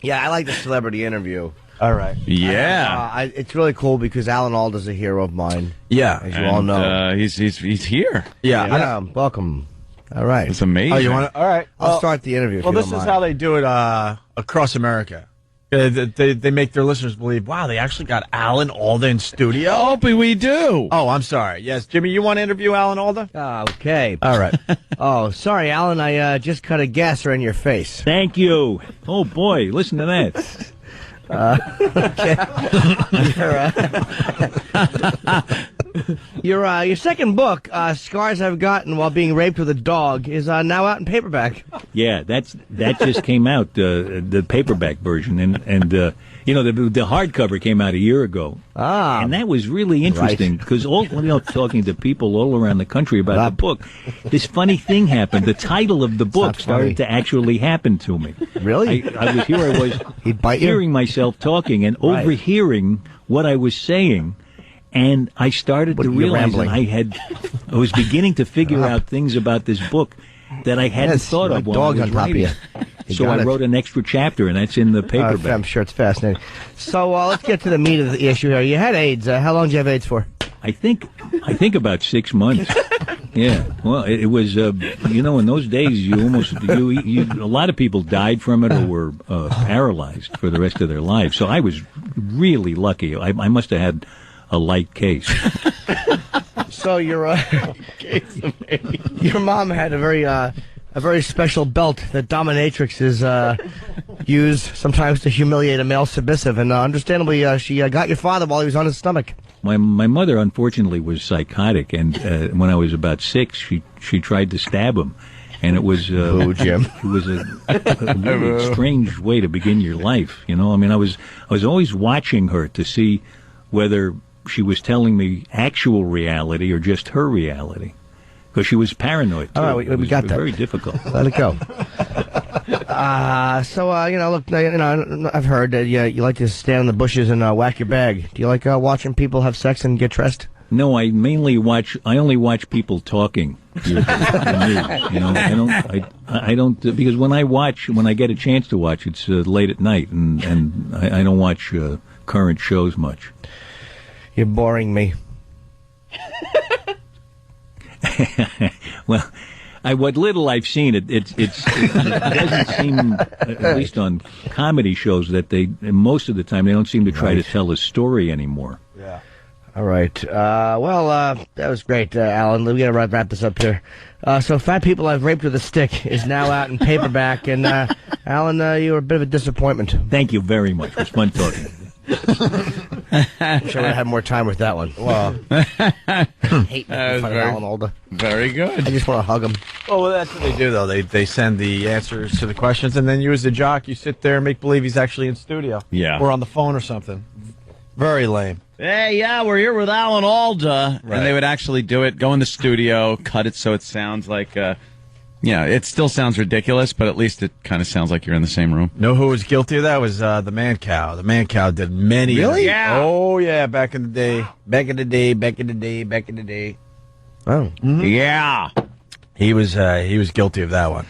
Yeah, I like the celebrity interview. All right. Yeah. It's really cool because Alan Alda's a hero of mine. Yeah. As you all know. He's here. Yeah. Welcome. All right. It's amazing. Oh, you want to? All right. I'll start the interview. Well, this is how they do it across America. They make their listeners believe, wow, they actually got Alan Alda in studio. Opie, we do. Oh, I'm sorry. Yes, Jimmy, you want to interview Alan Alda? Okay. All right. Oh, sorry, Alan. I just cut a gasser in your face. Thank you. Oh, boy, listen to that. Your second book, Scars I've Gotten While Being Raped with a Dog, is now out in paperback. Yeah, that just came out, the paperback version, and the hardcover came out a year ago. And that was really interesting because talking to people all around the country about the book, this funny thing happened. The title of the book started to actually happen to me. Really? I was hearing myself talking and overhearing what I was saying. And I started to realize that I was beginning to figure out things about this book that I hadn't thought of while I was writing. So I wrote an extra chapter, and that's in the paperback. I'm sure it's fascinating. So let's get to the meat of the issue here. You had AIDS. How long did you have AIDS for? I think about 6 months. Yeah. Well, it was, in those days, a lot of people died from it or were paralyzed for the rest of their lives. So I was really lucky. I must have had a light case. So your mom had a very special belt that dominatrixes use sometimes to humiliate a male submissive, and understandably, she got your father while he was on his stomach. My mother, unfortunately, was psychotic, and when I was about 6, she tried to stab him. And it was, Jim. It was a really strange way to begin your life. I mean, I was always watching her to see whether she was telling me actual reality or just her reality, because she was paranoid too. All right, we got that. Very difficult. Let it go. Look, I've heard that you like to stand in the bushes and whack your bag. Do you like watching people have sex and get dressed? No, I only watch people talking. I don't because when I get a chance to watch, it's late at night, and I don't watch current shows much. You're boring me. Well, what little I've seen, it doesn't seem, at least on comedy shows, that most of the time they don't seem to try to tell a story anymore. Yeah. All right. That was great, Alan. We got to wrap this up here. So, Fat People I've Raped with a Stick is now out in paperback, and Alan, you were a bit of a disappointment. Thank you very much. It was fun talking. I'm sure I had more time with that one. Well, I hate making fun of Alan Alda. Very good. I just want to hug him. Well, that's what they do, though. They send the answers to the questions, and then you, as the jock, you sit there and make believe he's actually in studio. Yeah. Or on the phone or something. Very lame. Hey, yeah, we're here with Alan Alda. Right. And they would actually do it, go in the studio, cut it so it sounds like, it still sounds ridiculous, but at least it kind of sounds like you're in the same room. Know who was guilty of that? Was the Man Cow. The Man Cow did many. Really? Yeah. Oh, yeah, back in the day. Oh. Mm-hmm. Yeah. He was guilty of that one.